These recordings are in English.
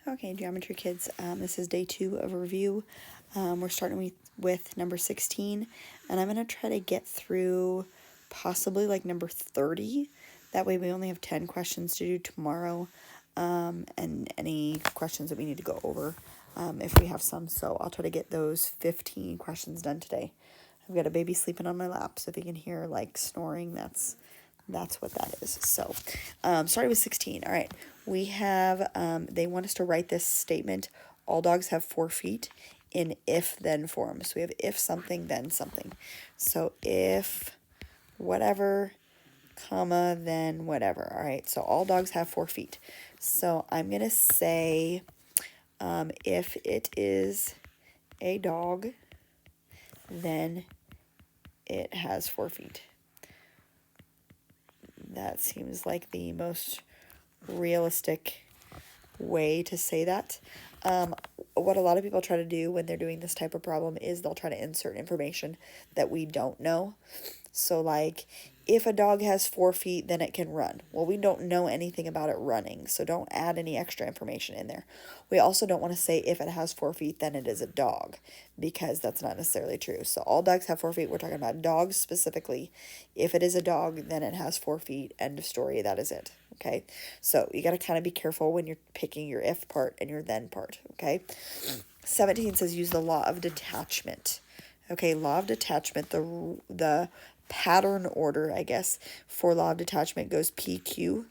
Okay, geometry kids, this is day 2 of a review. We're starting with number 16, and I'm going to try to get through possibly like number 30. That way we only have 10 questions to do tomorrow, and any questions that we need to go over if we have some. So I'll try to get those 15 questions done today. I've got a baby sleeping on my lap, so if you can hear like snoring, that's what that is. So, starting with 16. All right, we have, they want us to write this statement. All dogs have 4 feet in if-then form. So we have if something, then something. So if whatever, comma, then whatever. All right, so all dogs have 4 feet. So I'm going to say if it is a dog, then it has 4 feet. That seems like the most realistic way to say that. What a lot of people try to do when they're doing this type of problem is they'll try to insert information that we don't know. So like, if a dog has 4 feet, then it can run. Well, we don't know anything about it running, so don't add any extra information in there. We also don't want to say if it has 4 feet, then it is a dog, because that's not necessarily true. So all dogs have 4 feet. We're talking about dogs specifically. If it is a dog, then it has 4 feet. End of story. That is it. Okay, so you got to kind of be careful when you're picking your if part and your then part. Okay, 17 says use the law of detachment. Okay, law of detachment, the pattern order, I guess, for law of detachment goes PQ,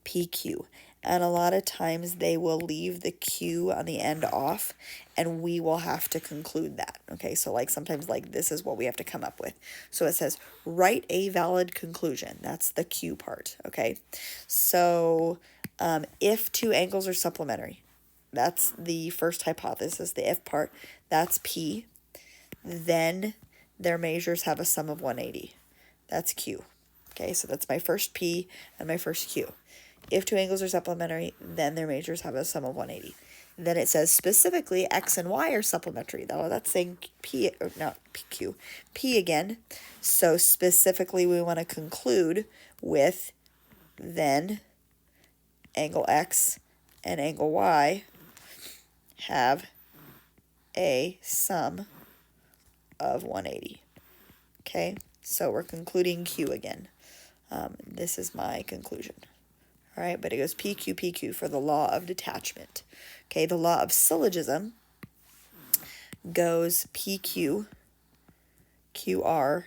PQ. And a lot of times they will leave the Q on the end off, and we will have to conclude that. Okay, so like sometimes like this is what we have to come up with. So it says, write a valid conclusion. That's the Q part, okay? So if 2 angles are supplementary, that's the first hypothesis, the if part, that's P. Then their measures have a sum of 180. That's Q. Okay, so that's my first P and my first Q. If 2 angles are supplementary, then their measures have a sum of 180. Then it says specifically X and Y are supplementary. Though that's saying P, or not PQ, P again. So specifically we want to conclude with then angle X and angle Y have a sum of 180. Okay, so we're concluding Q again. This is my conclusion. All right, but it goes PQ, PQ for the law of detachment. Okay, the law of syllogism goes PQ, QR,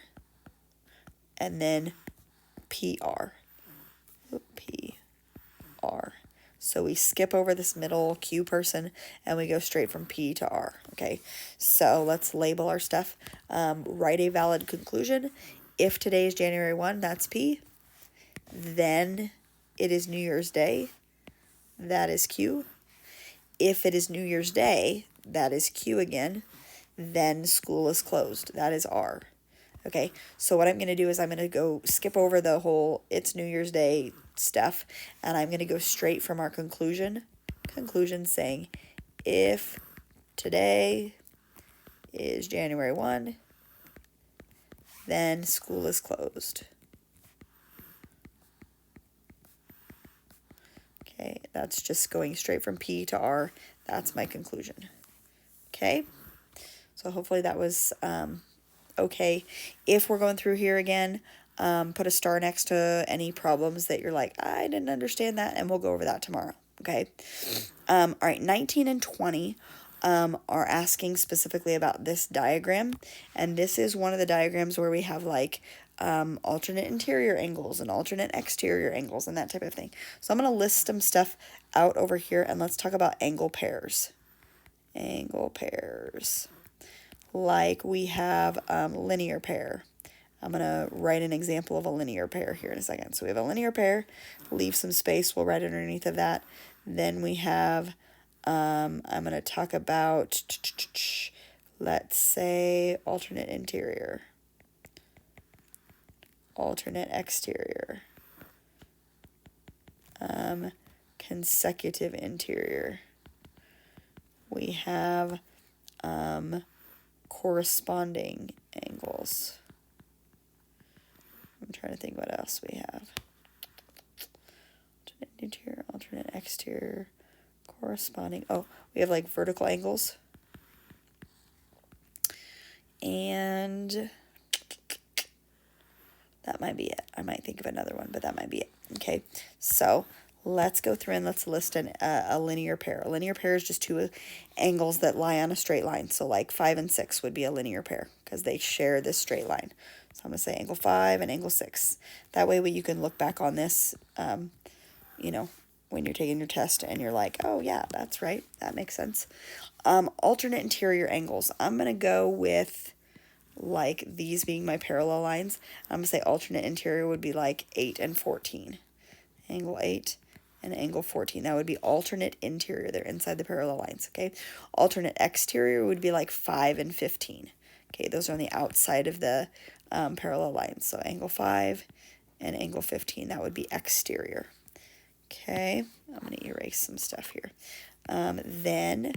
and then PR. PR. So we skip over this middle Q person and we go straight from P to R. Okay, so let's label our stuff. Write a valid conclusion. If today is January 1, that's P. Then it is New Year's Day. That is Q. If it is New Year's Day, that is Q again. Then school is closed. That is R. Okay, so what I'm going to do is I'm going to go skip over the whole it's New Year's Day stuff, and I'm going to go straight from our conclusion saying if today is January 1, then school is closed. Okay, that's just going straight from P to R. That's my conclusion. Okay, so hopefully that was okay. If we're going through here again, put a star next to any problems that you're like, I didn't understand that, and we'll go over that tomorrow. Okay. All right, 19 and 20 are asking specifically about this diagram, and this is one of the diagrams where we have like alternate interior angles and alternate exterior angles and that type of thing. So I'm going to list some stuff out over here, and let's talk about angle pairs. Angle pairs. Like we have linear pair. I'm going to write an example of a linear pair here in a second. So we have a linear pair, leave some space, we'll write underneath of that. Then we have, I'm going to talk about, let's say, alternate interior, alternate exterior, consecutive interior. We have corresponding angles. I'm trying to think what else we have. Alternate interior, alternate exterior, corresponding, oh, we have like vertical angles. And that might be it. I might think of another one, but that might be it. Okay, so let's go through and let's list a linear pair. A linear pair is just two angles that lie on a straight line. So like 5 and 6 would be a linear pair because they share this straight line. So I'm going to say angle 5 and angle 6. That way you can look back on this, you know, when you're taking your test and you're like, oh yeah, that's right. That makes sense. Alternate interior angles. I'm going to go with like these being my parallel lines. I'm going to say alternate interior would be like 8 and 14. Angle 8 and angle 14. That would be alternate interior. They're inside the parallel lines, okay? Alternate exterior would be like 5 and 15. Okay, those are on the outside of the parallel lines. So angle 5 and angle 15, that would be exterior. Okay, I'm going to erase some stuff here. Then,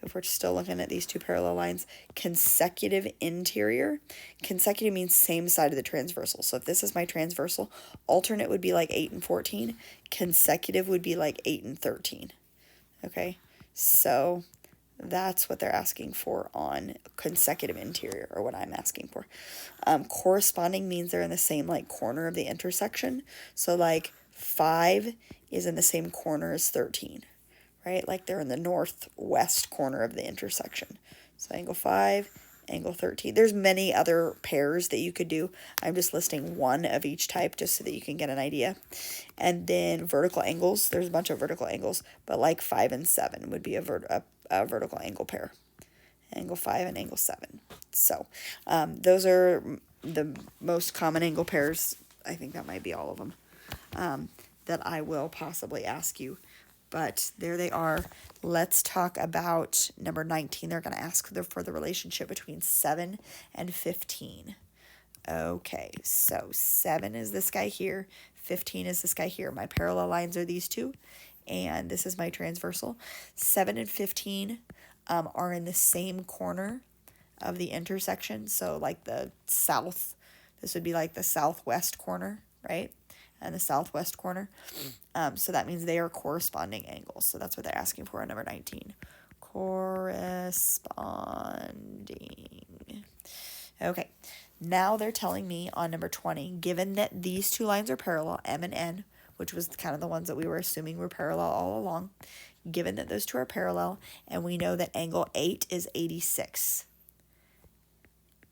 if we're still looking at these two parallel lines, consecutive interior. Consecutive means same side of the transversal. So if this is my transversal, alternate would be like 8 and 14. Consecutive would be like 8 and 13. Okay, so that's what they're asking for on consecutive interior, or what I'm asking for. Corresponding means they're in the same like corner of the intersection. So like 5 is in the same corner as 13. Right? Like they're in the northwest corner of the intersection. So angle 5, angle 13. There's many other pairs that you could do. I'm just listing one of each type just so that you can get an idea. And then vertical angles. There's a bunch of vertical angles, but like 5 and 7 would be a vertical angle pair. Angle 5 and angle 7. So those are the most common angle pairs. I think that might be all of them that I will possibly ask you. But there they are. Let's talk about number 19. They're going to ask for the relationship between 7 and 15. Okay, so 7 is this guy here. 15 is this guy here. My parallel lines are these two. And this is my transversal. 7 and 15 are in the same corner of the intersection. So like the south, this would be like the southwest corner, right? And the southwest corner. So that means they are corresponding angles. So that's what they're asking for in number 19. Corresponding. Okay. Now they're telling me on number 20, given that these two lines are parallel, M and N, which was kind of the ones that we were assuming were parallel all along, given that those two are parallel, and we know that angle 8 is 86.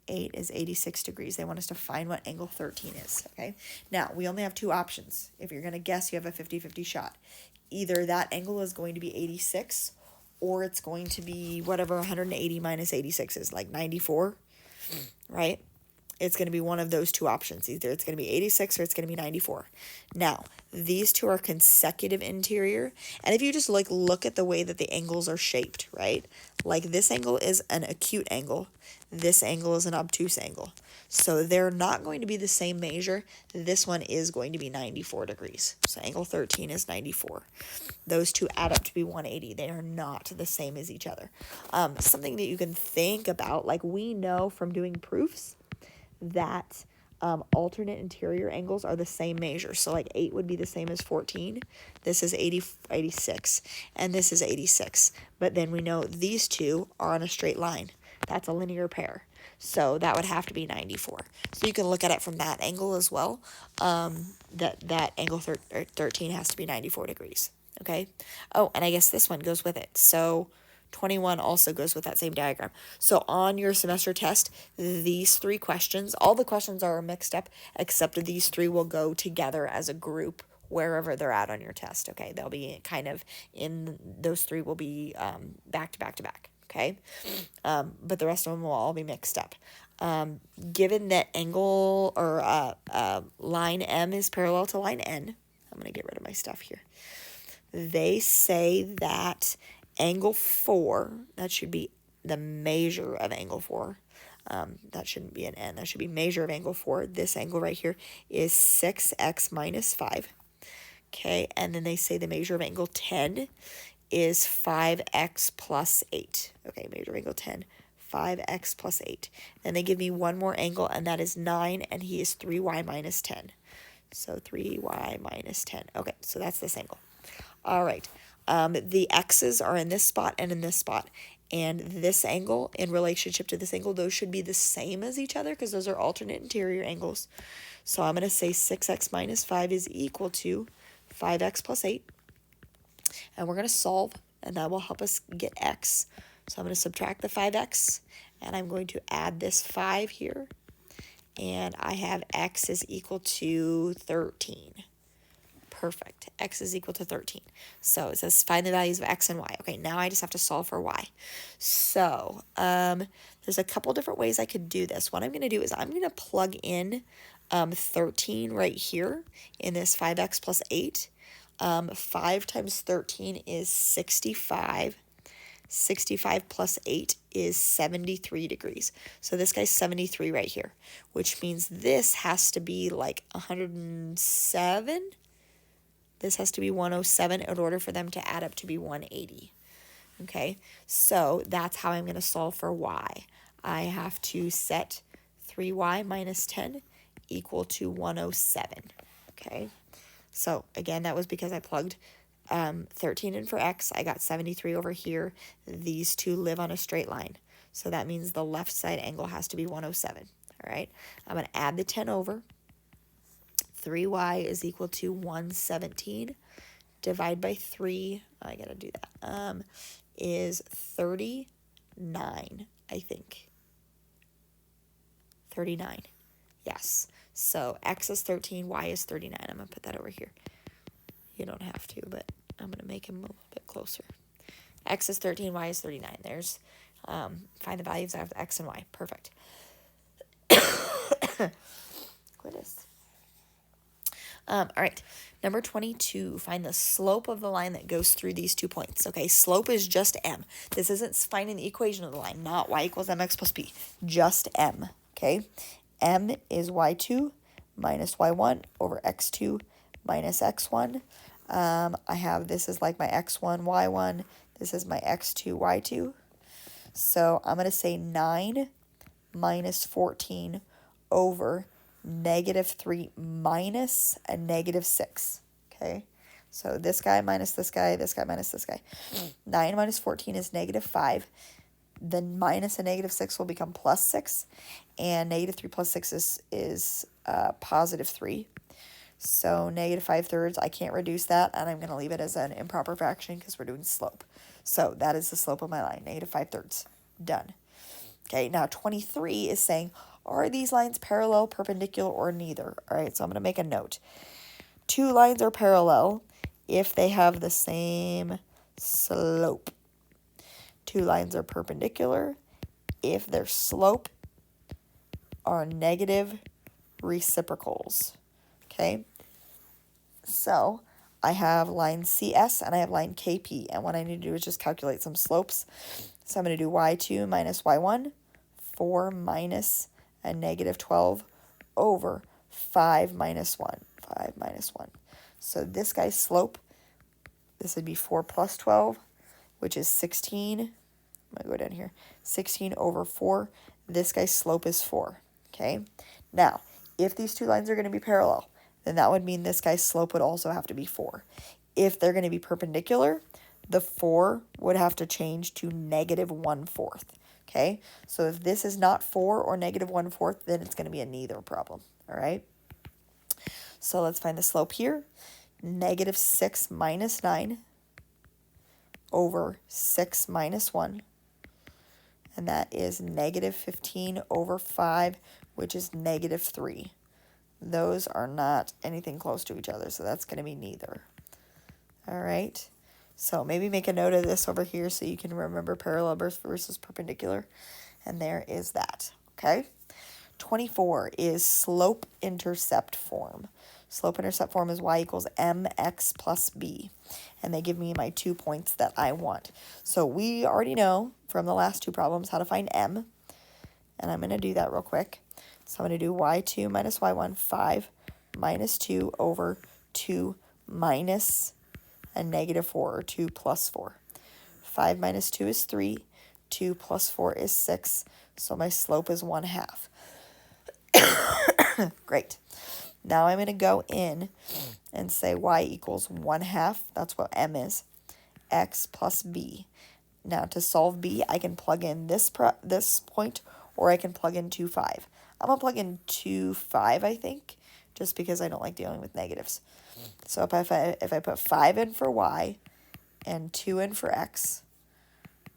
8 is 86 degrees. They want us to find what angle 13 is, okay? Now, we only have two options. If you're going to guess, you have a 50-50 shot. Either that angle is going to be 86, or it's going to be whatever 180 minus 86 is, like 94, right? It's going to be one of those two options. Either it's going to be 86 or it's going to be 94. Now, these two are consecutive interior. And if you just like look at the way that the angles are shaped, right? Like this angle is an acute angle. This angle is an obtuse angle. So they're not going to be the same measure. This one is going to be 94 degrees. So angle 13 is 94. Those two add up to be 180. They are not the same as each other. Something that you can think about, like we know from doing proofs, that alternate interior angles are the same measure. So like 8 would be the same as 14. This is 86, and this is 86. But then we know these two are on a straight line. That's a linear pair. So that would have to be 94. So you can look at it from that angle as well. That angle 13 has to be 94 degrees. Okay? Oh, and I guess this one goes with it. So 21 also goes with that same diagram. So on your semester test, these three questions, all the questions are mixed up, except these three will go together as a group wherever they're at on your test, okay? They'll be kind of those three will be back to back to back, okay? But the rest of them will all be mixed up. Given that angle or line M is parallel to line N, I'm going to get rid of my stuff here. They say that angle 4, that should be the measure of angle 4. That shouldn't be an N. That should be measure of angle 4. This angle right here is 6x minus 5. Okay, and then they say the measure of angle 10 is 5x plus 8. Okay, measure of angle 10, 5x plus 8. Then they give me one more angle, and that is 9, and he is 3y minus 10. So 3y minus 10. Okay, so that's this angle. All right. The x's are in this spot and in this spot. And this angle in relationship to this angle, those should be the same as each other because those are alternate interior angles. So I'm going to say 6x minus 5 is equal to 5x plus 8. And we're going to solve, and that will help us get x. So I'm going to subtract the 5x, and I'm going to add this 5 here. And I have x is equal to 13. Perfect. X is equal to 13. So it says find the values of x and y. Okay, now I just have to solve for y. So there's a couple different ways I could do this. What I'm going to do is I'm going to plug in 13 right here in this 5x plus 8. 5 times 13 is 65. 65 plus 8 is 73 degrees. So this guy's 73 right here, which means this has to be like 107. This has to be 107 in order for them to add up to be 180. Okay, so that's how I'm going to solve for y. I have to set 3y minus 10 equal to 107. Okay, so again, that was because I plugged 13 in for x. I got 73 over here. These two live on a straight line. So that means the left side angle has to be 107. All right, I'm going to add the 10 over. 3y is equal to 117. Divide by 3, I gotta do that, is 39, I think. 39, yes. So x is 13, y is 39. I'm gonna put that over here. You don't have to, but I'm gonna make him a little bit closer. X is 13, y is 39. There's, find the values of x and y. Perfect. Goodness. All right, number 22, find the slope of the line that goes through these 2 points. Okay, slope is just m. This isn't finding the equation of the line, not y equals mx plus b, just m, okay? M is y2 minus y1 over x2 minus x1. I have this is like my x1, y1. This is my x2, y2. So I'm going to say 9 minus 14 over -3 minus a -6. Okay, so this guy minus this guy, this guy minus this guy. 9 minus 14 is -5. Then minus a -6 will become +6. And -3 plus 6 is +3. So -5/3, I can't reduce that, and I'm going to leave it as an improper fraction because we're doing slope. So that is the slope of my line, -5/3. Done. Okay, now 23 is saying, are these lines parallel, perpendicular, or neither? All right, so I'm going to make a note. 2 lines are parallel if they have the same slope. 2 lines are perpendicular if their slope are negative reciprocals. Okay, so I have line CS and I have line KP, and what I need to do is just calculate some slopes. So I'm going to do y2 minus y1, 4 minus a -12 over 5 minus 1. 5 minus 1. So this guy's slope, this would be 4 plus 12, which is 16. I'm going to go down here. 16 over 4. This guy's slope is 4. Okay? Now, if these 2 lines are going to be parallel, then that would mean this guy's slope would also have to be 4. If they're going to be perpendicular, the 4 would have to change to -1/4. Okay, so if this is not 4 or -1/4, then it's going to be a neither problem. All right, so let's find the slope here. -6 minus 9 over 6 minus 1. And that is -15 over 5, which is -3. Those are not anything close to each other, so that's going to be neither. All right. So maybe make a note of this over here so you can remember parallel versus perpendicular. And there is that, okay? 24 is slope-intercept form. Slope-intercept form is y equals mx plus b. And they give me my 2 points that I want. So we already know from the last 2 problems how to find m. And I'm going to do that real quick. So I'm going to do y2 minus y1, 5 minus 2 over 2 minus a -4, or 2 plus 4. 5 minus 2 is 3. 2 plus 4 is 6. So my slope is 1/2. Great. Now I'm going to go in and say y equals 1/2. That's what m is. x plus b. Now to solve b, I can plug in this point, or I can plug in 2, 5. I'm going to plug in 2, 5, I think, just because I don't like dealing with negatives. So if I put 5 in for y and 2 in for x,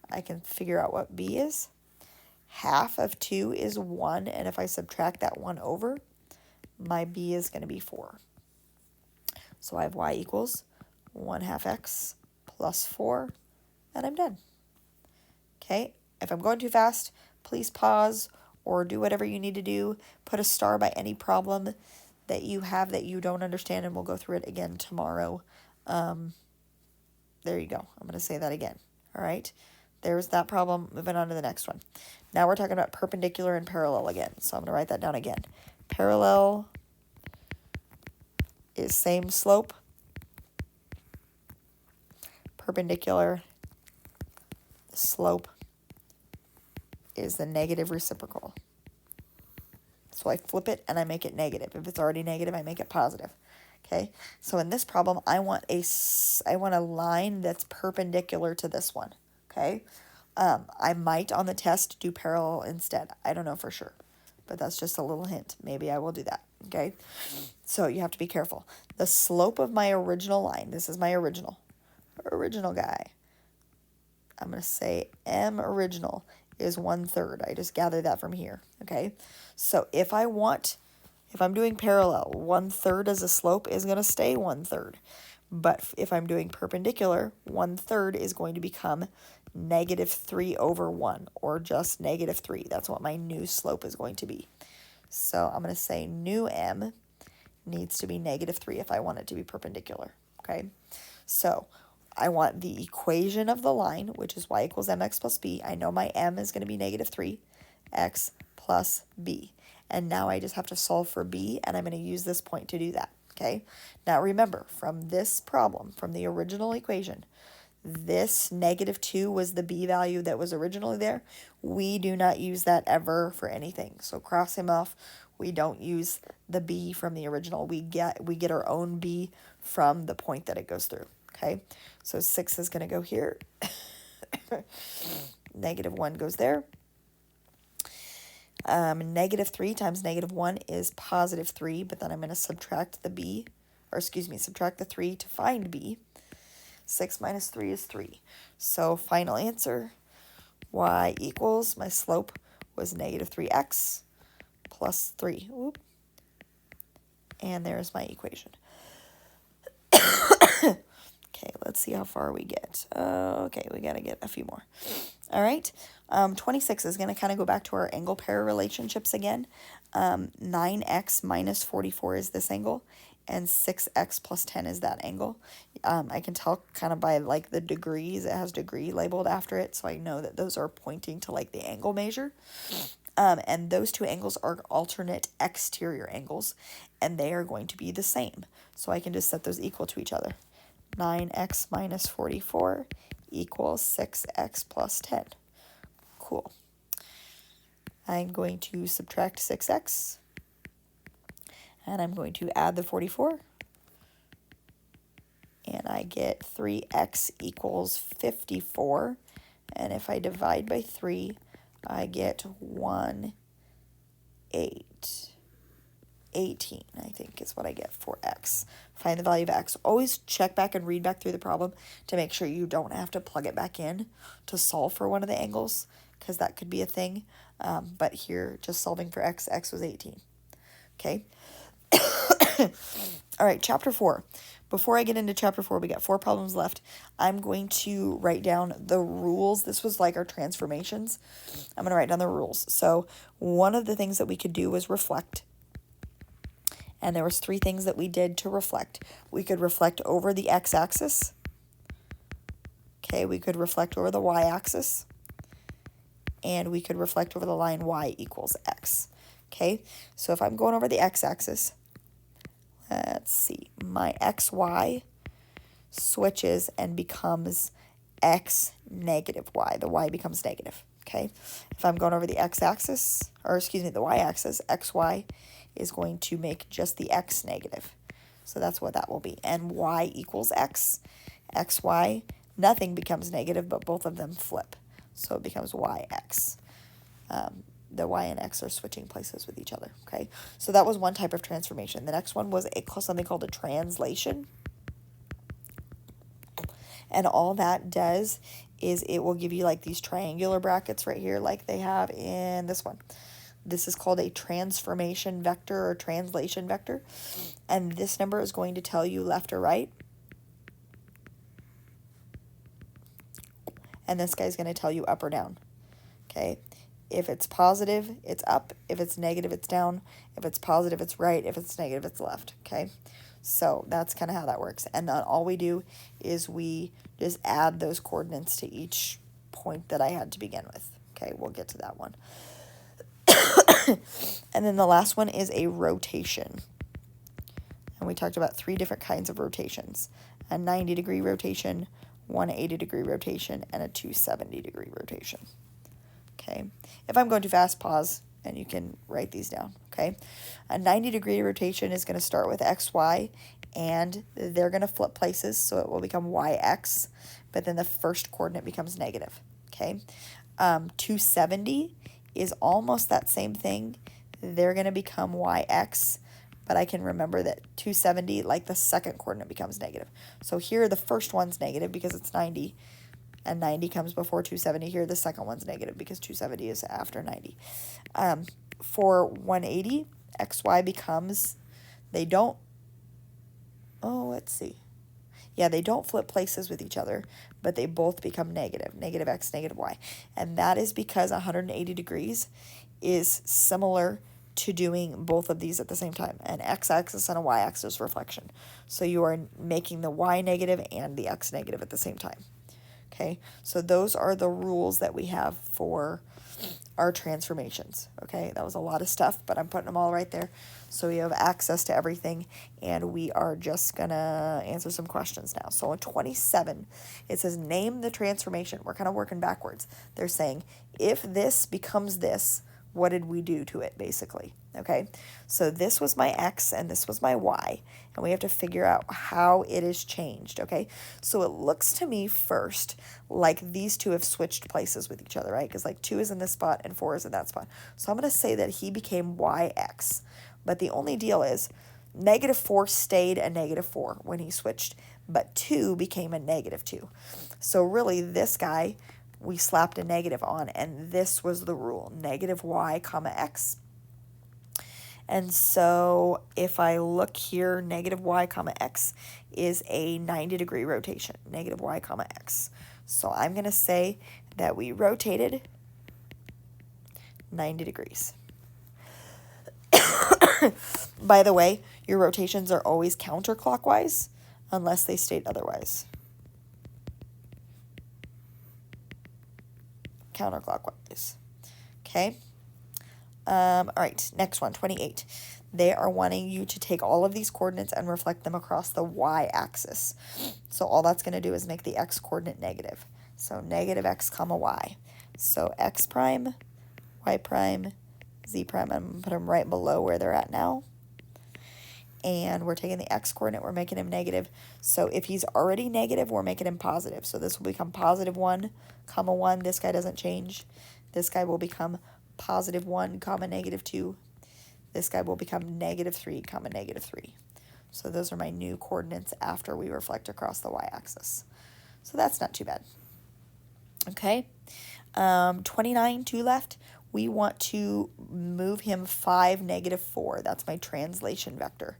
I can figure out what b is. Half of 2 is 1, and if I subtract that 1 over, my b is going to be 4. So I have y equals 1/2 x plus 4, and I'm done. Okay, if I'm going too fast, please pause or do whatever you need to do. Put a star by any problem that you have that you don't understand, and we'll go through it again tomorrow. There you go. I'm going to say that again. All right, there's that problem. Moving on to the next one. Now we're talking about perpendicular and parallel again. So I'm going to write that down again. Parallel is same slope. Perpendicular, slope is the negative reciprocal. So I flip it and I make it negative. If it's already negative, I make it positive. Okay, so in this problem, I want a line that's perpendicular to this one. Okay, I might on the test do parallel instead. I don't know for sure, but that's just a little hint. Maybe I will do that. Okay, so you have to be careful. The slope of my original line, this is my original guy. I'm going to say M original is 1/3. I just gather that from here. Okay, so if I'm doing parallel, 1/3 as a slope is going to stay 1/3. But if I'm doing perpendicular, 1/3 is going to become -3 over 1, or just -3. That's what my new slope is going to be. So I'm going to say new M needs to be -3 if I want it to be perpendicular. Okay, so I want the equation of the line, which is y equals mx plus b. I know my m is going to be -3, x plus b. And now I just have to solve for b, and I'm going to use this point to do that. Okay, now remember, from this problem, from the original equation, this -2 was the b value that was originally there. We do not use that ever for anything. So cross him off. We don't use the b from the original. We get our own b from the point that it goes through. Okay, so 6 is going to go here. -1 goes there. -3 times -1 is +3, but then I'm going to subtract the b, or excuse me, subtract the 3 to find b. 6 minus 3 is 3. So final answer, y equals, my slope was -3x plus 3. Whoop. And there's my equation. Okay, let's see how far we get. Okay, we got to get a few more. All right, 26 is going to kind of go back to our angle pair relationships again. 9x minus 44 is this angle, and 6x plus 10 is that angle. I can tell kind of by like the degrees. It has degree labeled after it, so I know that those are pointing to like the angle measure. And those two angles are alternate exterior angles, and they are going to be the same. So I can just set those equal to each other. 9x minus 44 equals 6x plus 10. Cool. I'm going to subtract 6x, and I'm going to add the 44, and I get 3x equals 54, and if I divide by 3, I get 18, I think is what I get for x. Find the value of x. Always check back and read back through the problem to make sure you don't have to plug it back in to solve for one of the angles, because that could be a thing. But here, just solving for x was 18. Okay. All right, chapter 4. Before I get into chapter 4, we got 4 problems left. I'm going to write down the rules. This was like our transformations. I'm going to write down the rules. So one of the things that we could do was reflect. And there was 3 things that we did to reflect. We could reflect over the x-axis. Okay, we could reflect over the y-axis. And we could reflect over the line y equals x. Okay, so if I'm going over the x-axis, let's see, my xy switches and becomes x negative y. The y becomes negative. Okay, if I'm going over the x-axis, or excuse me, the y-axis, xy is going to make just the x negative. So that's what that will be. And y equals x. xy, nothing becomes negative, but both of them flip. So it becomes yx. The y and x are switching places with each other, okay? So that was one type of transformation. The next one was something called a translation. And all that does is it will give you like these triangular brackets right here like they have in this one. This is called a transformation vector or translation vector. And this number is going to tell you left or right. And this guy's going to tell you up or down, okay? If it's positive, it's up. If it's negative, it's down. If it's positive, it's right. If it's negative, it's left, okay? So that's kind of how that works. And then all we do is we just add those coordinates to each point that I had to begin with. Okay, we'll get to that one. And then the last one is a rotation. And we talked about 3 different kinds of rotations. A 90-degree rotation, 180-degree rotation, and a 270-degree rotation. Okay, if I'm going too fast, pause, and you can write these down, okay? A 90-degree rotation is going to start with xy, and they're going to flip places, so it will become yx, but then the first coordinate becomes negative, okay? 270 is almost that same thing. They're going to become yx, but I can remember that 270, like the second coordinate becomes negative. So here the first one's negative because it's 90, and 90 comes before 270. Here the second one's negative because 270 is after 90. For 180, xy becomes, they don't, let's see. Yeah, they don't flip places with each other, but they both become negative, negative x, negative y. And that is because 180 degrees is similar to doing both of these at the same time, an x-axis and a y-axis reflection. So you are making the y negative and the x negative at the same time. Okay, so those are the rules that we have for our transformations. Okay, that was a lot of stuff, but I'm putting them all right there. So we have access to everything, and we are just going to answer some questions now. So in 27, it says name the transformation. We're kind of working backwards. They're saying, if this becomes this, what did we do to it, basically? Okay, so this was my x and this was my y, and we have to figure out how it is changed, okay? So it looks to me first like these two have switched places with each other, right? Because like 2 is in this spot and 4 is in that spot. So I'm going to say that he became yx, but the only deal is -4 stayed a -4 when he switched, but 2 became a -2. So really this guy, we slapped a negative on, and this was the rule, -y, x. And so if I look here, -y, x is a 90-degree rotation, -y, x. So I'm going to say that we rotated 90 degrees. By the way, your rotations are always counterclockwise unless they state otherwise. Counterclockwise. Okay? All right, next one, 28. They are wanting you to take all of these coordinates and reflect them across the y-axis. So all that's going to do is make the x coordinate negative. So -x, y. So x prime, y prime, z prime. I'm going to put them right below where they're at now. And we're taking the x coordinate, we're making him negative. So if he's already negative, we're making him positive. So this will become +1, 1. This guy doesn't change. This guy will become +1, -2. This guy will become -3, -3. So those are my new coordinates after we reflect across the y-axis. So that's not too bad. Okay, 29, 2 left. We want to move him 5, -4. That's my translation vector.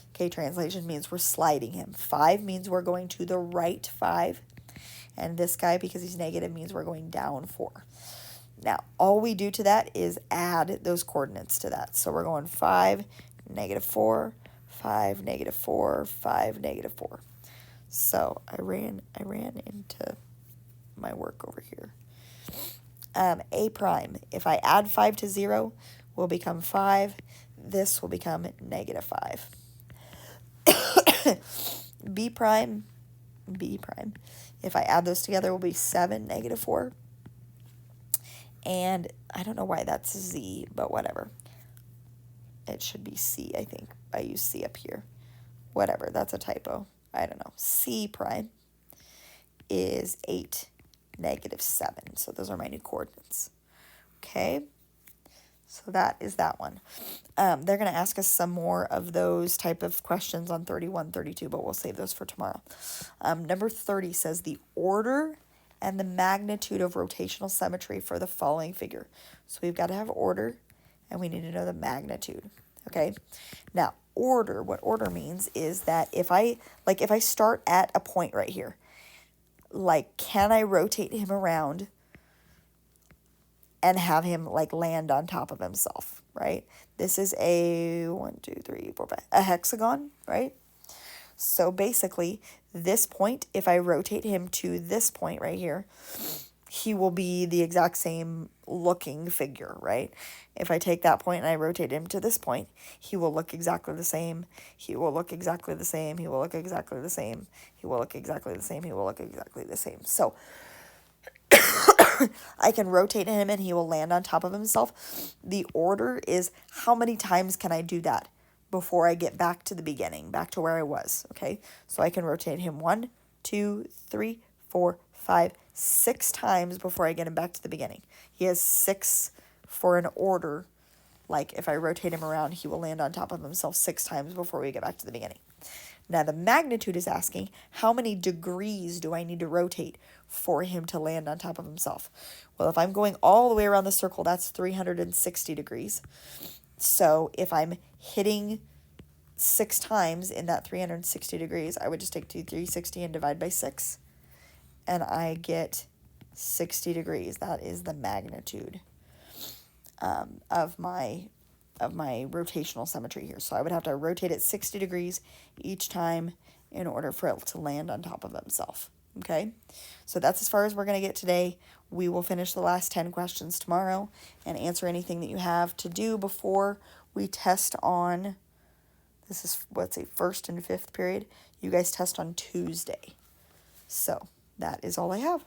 Okay, translation means we're sliding him. 5 means we're going to the right 5. And this guy, because he's negative, means we're going down 4. Now, all we do to that is add those coordinates to that. So we're going 5, -4, 5, -4, 5, -4. So I ran into my work over here. A prime, if I add 5 to 0, will become 5. This will become -5. B prime, if I add those together, will be 7, -4. And I don't know why that's Z, but whatever. It should be C, I think. I use C up here. Whatever, that's a typo. I don't know. C prime is 8, -7. So those are my new coordinates. Okay, so that is that one. They're going to ask us some more of those type of questions on 31, 32, but we'll save those for tomorrow. Number 30 says the order and the magnitude of rotational symmetry for the following figure. So we've got to have order, and we need to know the magnitude. Okay, now order, what order means is that if I start at a point right here, like, can I rotate him around and have him like land on top of himself, right? This is a 1, 2, 3, 4, 5, a hexagon, right? So basically, this point, if I rotate him to this point right here, he will be the exact same looking figure, right? If I take that point and I rotate him to this point, he will look exactly the same. He will look exactly the same. He will look exactly the same. He will look exactly the same. He will look exactly the same. So I can rotate him and he will land on top of himself. The order is how many times can I do that before I get back to the beginning, back to where I was, okay? So I can rotate him 1, 2, 3, 4, 5, 6 times before I get him back to the beginning. He has 6 for an order. Like, if I rotate him around, he will land on top of himself 6 times before we get back to the beginning. Now, the magnitude is asking, how many degrees do I need to rotate for him to land on top of himself? Well, if I'm going all the way around the circle, that's 360 degrees. So if I'm hitting 6 times in that 360 degrees, I would just take 360 and divide by 6. And I get 60 degrees. That is the magnitude of my rotational symmetry here. So I would have to rotate it 60 degrees each time in order for it to land on top of himself. Okay, so that's as far as we're going to get today. We will finish the last 10 questions tomorrow and answer anything that you have to do before we test on, this is, what's a first and fifth period. You guys test on Tuesday. So that is all I have.